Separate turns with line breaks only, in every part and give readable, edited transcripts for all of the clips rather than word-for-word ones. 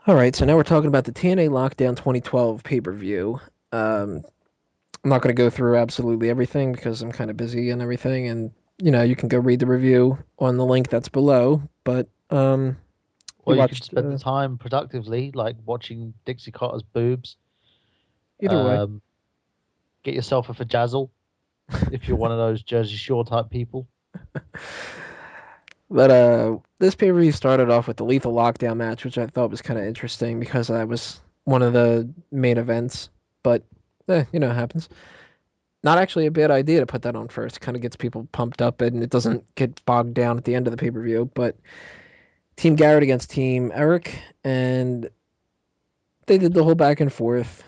All right, so now we're talking about the TNA Lockdown 2012 pay-per-view. Um, I'm not going to go through absolutely everything because I'm kind of busy and everything, and you can go read the review on the link that's below. But we
Or you could
watched
spend the time productively, like watching Dixie Carter's boobs.
either way.
Um, get yourself a fajazzle if you're one of those Jersey Shore type people.
But this pay-per-view started off with the Lethal Lockdown match, which I thought was kind of interesting because that was one of the main events. But it happens. Not actually a bad idea to put that on first. It kind of gets people pumped up and it doesn't get bogged down at the end of the pay-per-view. But Team Garett against Team Eric, and they did the whole back and forth.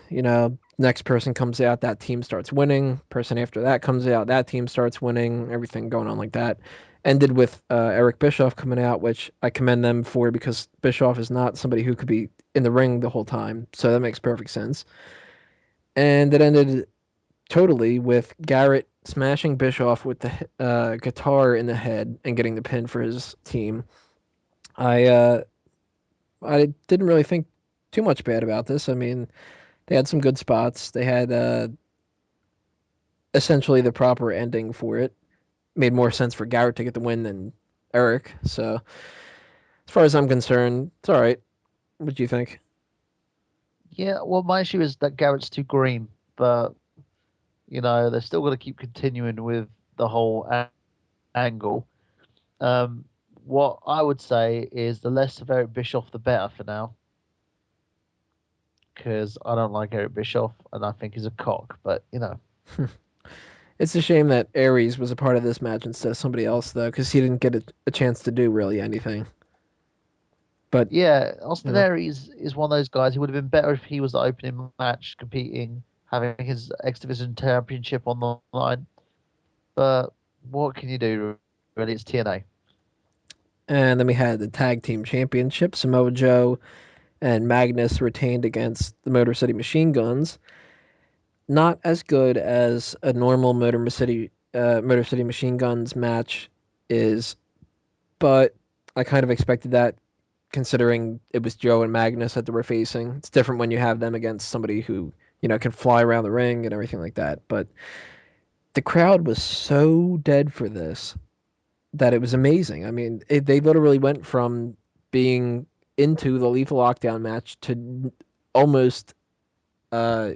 Next person comes out, that team starts winning. Person after that comes out, that team starts winning. Everything going on like that. Ended with Eric Bischoff coming out, which I commend them for because Bischoff is not somebody who could be in the ring the whole time. So that makes perfect sense. And it ended totally with Garett smashing Bischoff with the guitar in the head and getting the pin for his team. I uh, I didn't really think too much bad about this. I mean, they had some good spots. They had essentially the proper ending for it. Made more sense for Garrett to get the win than Eric. So as far as I'm concerned, it's all right. What do you think?
Yeah, well, my issue is that Garrett's too green, but they're still going to keep continuing with the whole angle. Um, what I would say is the less of Eric Bischoff, the better for now, because I don't like Eric Bischoff and I think he's a cock. But
It's a shame that Aries was a part of this match instead of somebody else, though, because he didn't get a chance to do really anything. But
yeah,
you
Austin
know,
Aries is one of those guys. He would have been better if he was the opening match, competing, having his X Division Championship on the line. But what can you do? Really, it's TNA.
and then we had the tag team championship. Samoa Joe and Magnus retained against the Motor City Machine Guns. Not as good as a normal Motor City Machine Guns match is, but I kind of expected that considering it was Joe and Magnus that they were facing. It's different when you have them against somebody who can fly around the ring and everything like that. But the crowd was so dead for this that it was amazing. I mean, they literally went from being into the Lethal Lockdown match to almost uh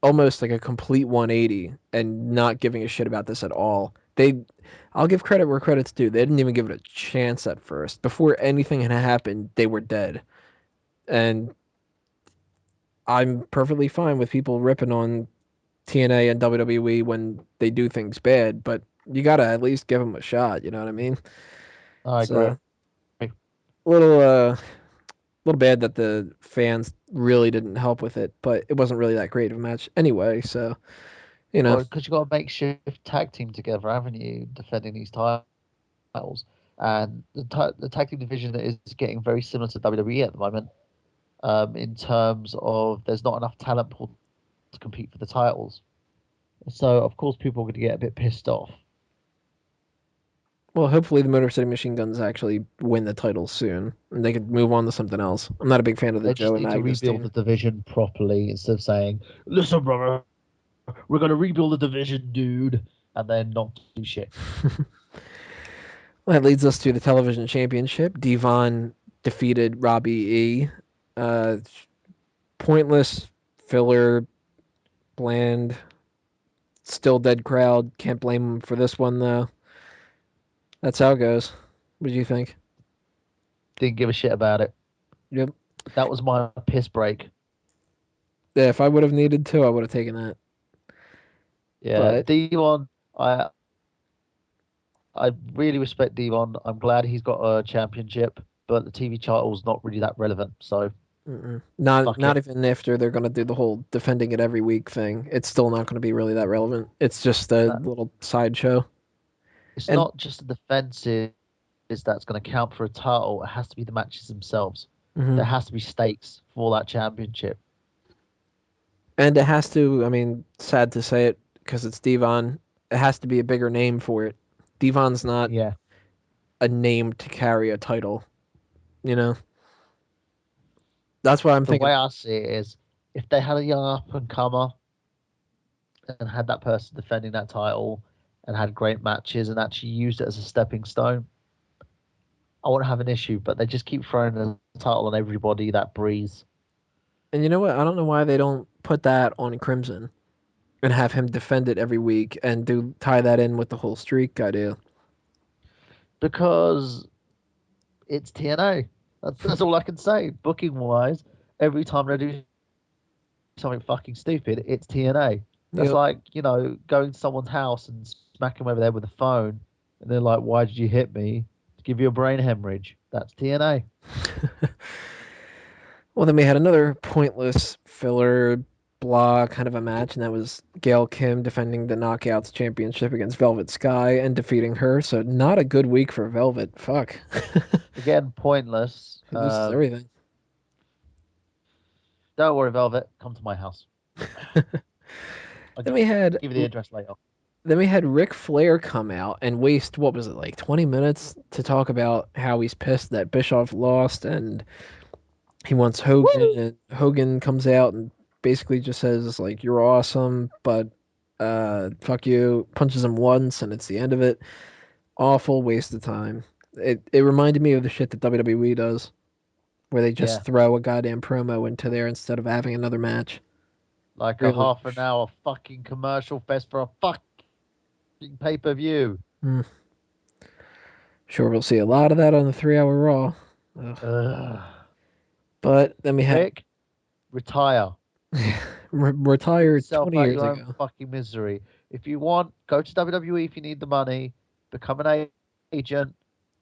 almost like a complete 180 and not giving a shit about this at all. I'll give credit where credit's due. They didn't even give it a chance at first. Before anything had happened, they were dead. And I'm perfectly fine with people ripping on TNA and WWE when they do things bad, but you gotta at least give them a shot. You know what I mean?
I
It's
agree.
a little bad that the fans really didn't help with it, but it wasn't really that great of a match anyway. So you know,
Well, because you got a makeshift tag team together, haven't you, defending these titles? And the tag team division is getting very similar to WWE at the moment, in terms of there's not enough talent pool to compete for the titles. So of course people are going to get a bit pissed off.
well, hopefully the Motor City Machine Guns actually win the title soon, and they could move on to something else. I'm not a big fan of the
They
Joe
just
and
need to
Magnus
rebuild
team.
the division properly instead of saying, "Listen, brother, we're going to rebuild the division, dude," and then not do shit.
Well, that leads us to the television championship. Devon defeated Robbie E. Uh, Pointless, filler, bland, still dead crowd. Can't blame him for this one though. That's how it goes. What do you think?
Didn't give a shit about it.
Yep.
That was my piss break.
Yeah, if I would have needed to, I would have taken that.
Yeah,
But
Devon, I I really respect Devon. I'm glad he's got a championship, but the TV title's not really that relevant. So
not
fuck it.
not even after they're gonna do the whole defending it every week thing. It's still not gonna be really that relevant. It's just a
No,
little sideshow.
it's
And
not just the defenses that's going to count for a title. It has to be the matches themselves.
mhm.
There has to be stakes for that championship.
and it has to. I mean, sad to say it because it's Devon. It has to be a bigger name for it. Devon's not
Yeah,
a name to carry a title. You know. That's what I'm
The
thinking.
way I see it is, if they had a young up and comer and had that person defending that title and had great matches and actually used it as a stepping stone, I wouldn't have an issue. But they just keep throwing the title on everybody that breathes.
And you know what? I don't know why they don't put that on Crimson and have him defend it every week and do tie that in with the whole streak idea.
Because it's TNA. That's all I can say. Booking wise, every time they do something fucking stupid, it's TNA. That's
Yep.
like, going to someone's house and smacking them over there with a phone, and they're like, "Why did you hit me?" To give you a brain hemorrhage. That's TNA.
Well, then we had another pointless filler blah kind of a match, and that was Gail Kim defending the Knockouts Championship against Velvet Sky and defeating her. So not a good week for Velvet. Fuck.
Again, pointless.
He loses everything.
Don't worry, Velvet. Come to my house. I'll
Then we had
give you the address later.
then we had Ric Flair come out and waste what was it like 20 minutes to talk about how he's pissed that Bischoff lost and he wants Hogan
Woo!
and Hogan comes out and basically just says like you're awesome but fuck you, punches him once and it's the end of it. Awful waste of time. It reminded me of the shit that WWE does where they just
Yeah,
throw a goddamn promo into there instead of having another match.
like a
Really.
half an hour fucking commercial fest for a fucking pay-per-view.
Hmm. Sure, we'll see a lot of that on the 3 hour Raw. Ugh.
Ugh.
But then we had
Rick, retire. Sort
retired
yourself
20
out
years
your own
ago.
fucking misery. If you want, go to WWE if you need the money. Become an agent.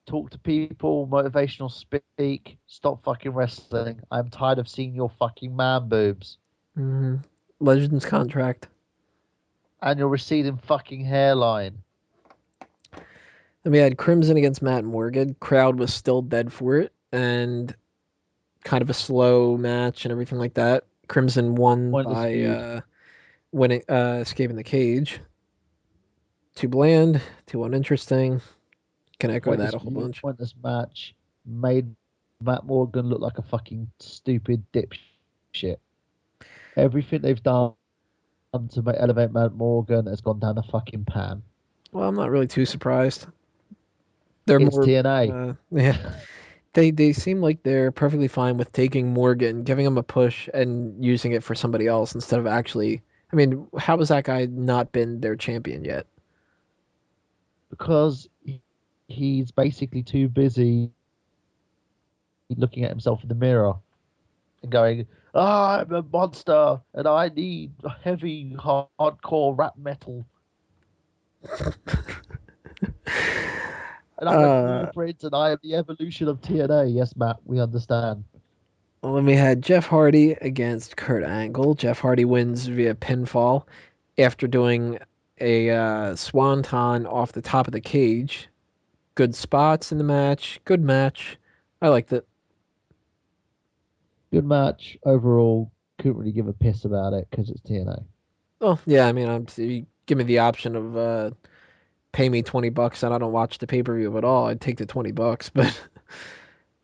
Talk to people. Motivational speak. Stop fucking wrestling. I'm tired of seeing your fucking man boobs
Hmm. Legends contract.
and your receding fucking hairline.
Then we had Crimson against Matt Morgan. Crowd was still dead for it, and kind of a slow match and everything like that. Crimson won
Pointless
by
feud.
winning, escaping the cage. Too bland, too uninteresting. Can echo that
Pointless
a whole
feud.
bunch.
Pointless match. Made Matt Morgan look like a fucking stupid dipshit. Everything they've done to elevate Matt Morgan has gone down the fucking pan.
Well, I'm not really too surprised. They're
It's
more,
TNA.
yeah. They seem like they're perfectly fine with taking Morgan, giving him a push, and using it for somebody else instead of actually. I mean, how has that guy not been their champion yet?
Because he's basically too busy looking at himself in the mirror and going, I'm a monster and I need heavy, hardcore rap metal. And I'm a
Uh,
blueprint and I am the evolution of TNA. Yes, Matt, we understand.
well, then we had Jeff Hardy against Kurt Angle. Jeff Hardy wins via pinfall after doing a swanton off the top of the cage. Good spots in the match. Good match. I liked it.
Good match overall. Couldn't really give a piss about it because it's TNA.
Well, yeah, I mean, you give me the option of pay me $20 and I don't watch the pay-per-view at all, I'd take the $20, but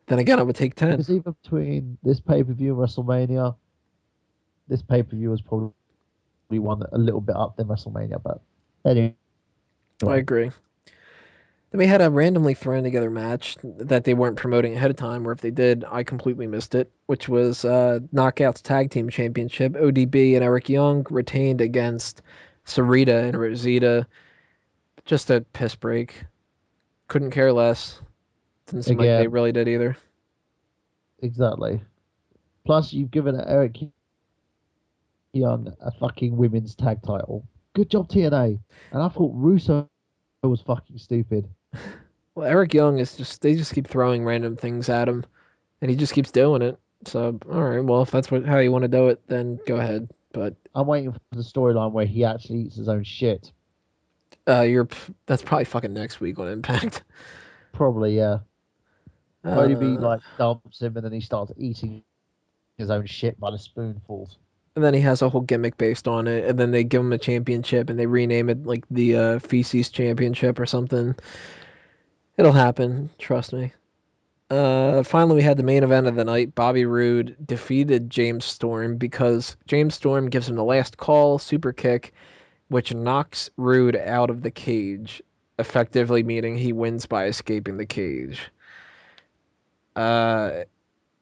then again, I would take
If
10.
it's either between this pay per view and WrestleMania, this pay per view was probably one a little bit up than WrestleMania. But anyway,
I agree. Then we had a randomly thrown together match that they weren't promoting ahead of time, or if they did, I completely missed it, which was Knockouts Tag Team Championship. ODB and Eric Young retained against Sarita and Rosita. Just a piss break. Couldn't care less. Didn't seem like they
again,
really did either.
exactly. Plus, you've given Eric Young a fucking women's tag title. Good job, TNA. And I thought Russo was fucking stupid.
Well, Eric Young is just, they just keep throwing random things at him, and he just keeps doing it. So, all right, well, if that's how you want to do it, then go ahead. But
I'm waiting for the storyline where he actually eats his own shit.
you're that's probably fucking next week on Impact.
Probably, yeah. ODB
Uh,
like dumps him and then he starts eating his own shit by the spoonfuls.
and then he has a whole gimmick based on it, and then they give him a championship and they rename it like the Feces Championship or something. It'll happen, trust me. Finally, we had the main event of the night. Bobby Roode defeated James Storm because James Storm gives him the last call super kick, which knocks Roode out of the cage, effectively meaning he wins by escaping the cage. Uh,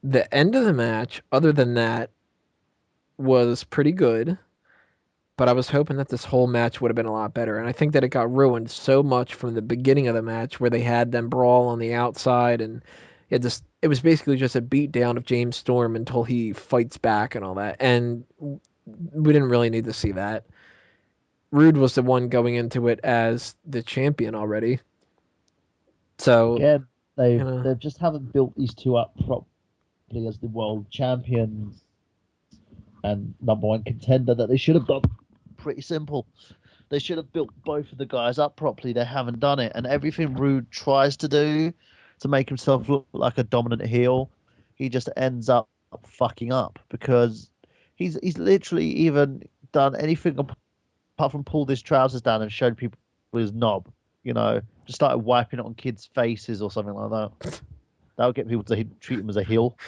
the end of the match, other than that, was pretty good, but I was hoping that this whole match would have been a lot better. And I think that it got ruined so much from the beginning of the match where they had them brawl on the outside and it was basically just a beat down of James Storm until he fights back and all that. And we didn't really need to see that. Roode was the one going into it as the champion already. So,
Again,
you know,
they just haven't built these two up properly as the world champions and number one contender that they should have done. Pretty simple. They should have built both of the guys up properly. They haven't done it, and everything Roode tries to do to make himself look like a dominant heel, he just ends up fucking up because he's literally even done anything apart from pulled his trousers down and showed people his knob. You know, just started wiping it on kids' faces or something like that. That would get people to treat him as a heel.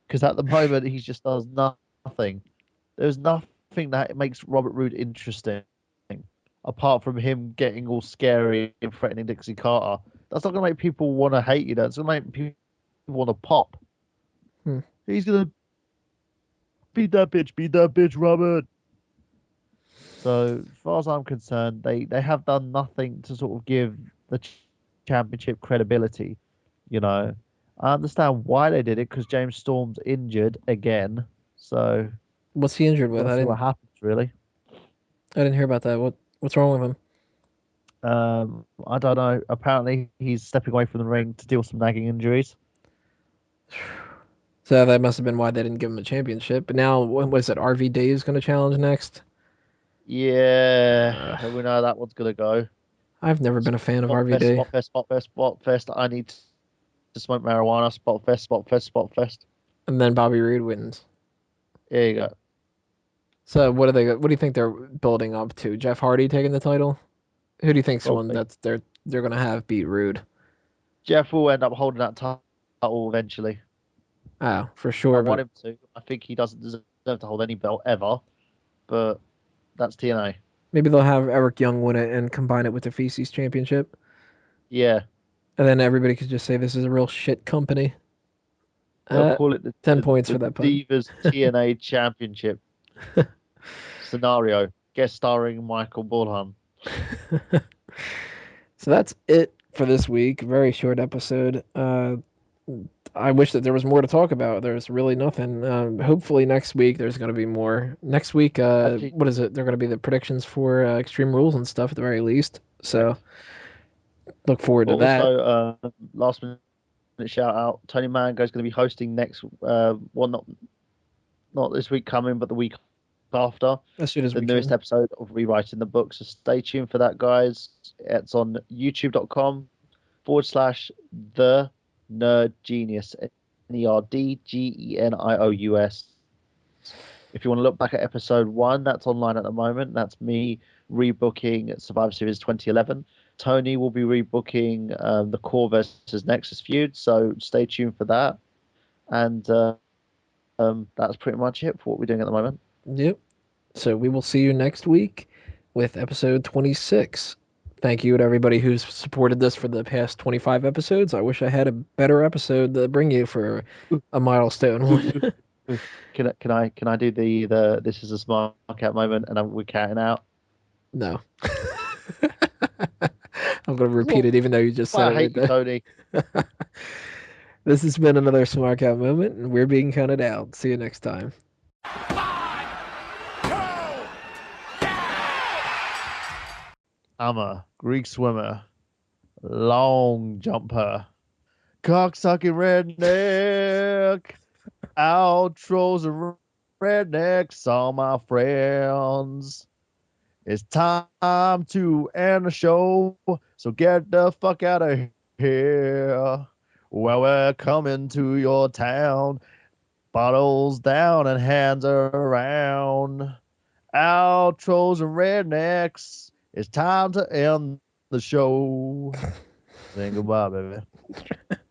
Because at the moment he just does nothing. There's nothing that makes Robert Roode interesting, apart from him getting all scary and threatening Dixie Carter. That's not going to make people want to hate you. That's going to make people want to pop.
hmm.
He's going to beat that bitch, Robert. So, as far as I'm concerned, they have done nothing to sort of give the championship credibility. You know, I understand why they did it because James Storm's injured again. So,
What's he injured with?
got to see what happens, really.
I didn't hear about that. What's wrong with him?
I don't know. Apparently, he's stepping away from the ring to deal with some nagging injuries.
So that must have been why they didn't give him a championship. But now, what was it? RV Dave's going to challenge next.
Yeah,
Uh,
we know how that one's gonna go.
I've never been a fan of
Spot
RV
fest,
Dave.
spot fest, spot fest, spot fest. I need to smoke marijuana. Spot fest, spot fest, spot fest.
And then Bobby Roode wins.
There you go.
So what are they? What do you think they're building up to? Jeff Hardy taking the title? Who do you think's the one
Probably.
that's they're going to have beat Roode?
Jeff will end up holding that title eventually.
Oh, for
I
sure.
want
But
him to. I think he doesn't deserve to hold any belt ever, but that's TNA.
maybe they'll have Eric Young win it and combine it with the Feces Championship,
Yeah,
and then everybody could just say this is a real shit company.
they'll
Uh,
call it the
10 points for
the
that pun.
Divas TNA Championship scenario. Guest starring Michael Bullham.
So that's it for this week. Very short episode. I wish that there was more to talk about. There's really nothing. Hopefully next week there's going to be more. Next week,
Actually,
what is it? They're going to be the predictions for Extreme Rules and stuff at the very least. So
correct.
look forward
But
to that.
also, last minute shout out: Tony Mango's going to be hosting next. Well, not this week coming, but the week after
As soon as
the
we
newest
can.
episode of Rewriting the Book. So stay tuned for that, guys. It's on youtube.com/the Nerd Genius. NERDGENIOUS. If you want to look back at episode one, that's online at the moment. That's me rebooking Survivor Series 2011. Tony will be rebooking the Core versus Nexus feud, so stay tuned for that. And that's pretty much it for what we're doing at the moment.
Yep. So we will see you next week with episode 26. Thank you to everybody who's supported this for the past 25 episodes. I wish I had a better episode to bring you for a milestone one.
Can I do the this is a smart out moment and we're counting out?
No. I'm going to repeat it even though you just said
I
it right
hate you,
there.
Tony.
This has been another Smark Out moment, and we're being counted out. See you next time.
I'm a Greek swimmer, long jumper, cocksucking redneck, outros of rednecks, all my friends. It's time to end the show, so get the fuck out of here. Well, we're coming to your town, bottles down and hands around. Outros and rednecks. It's time to end the show. Saying goodbye, baby.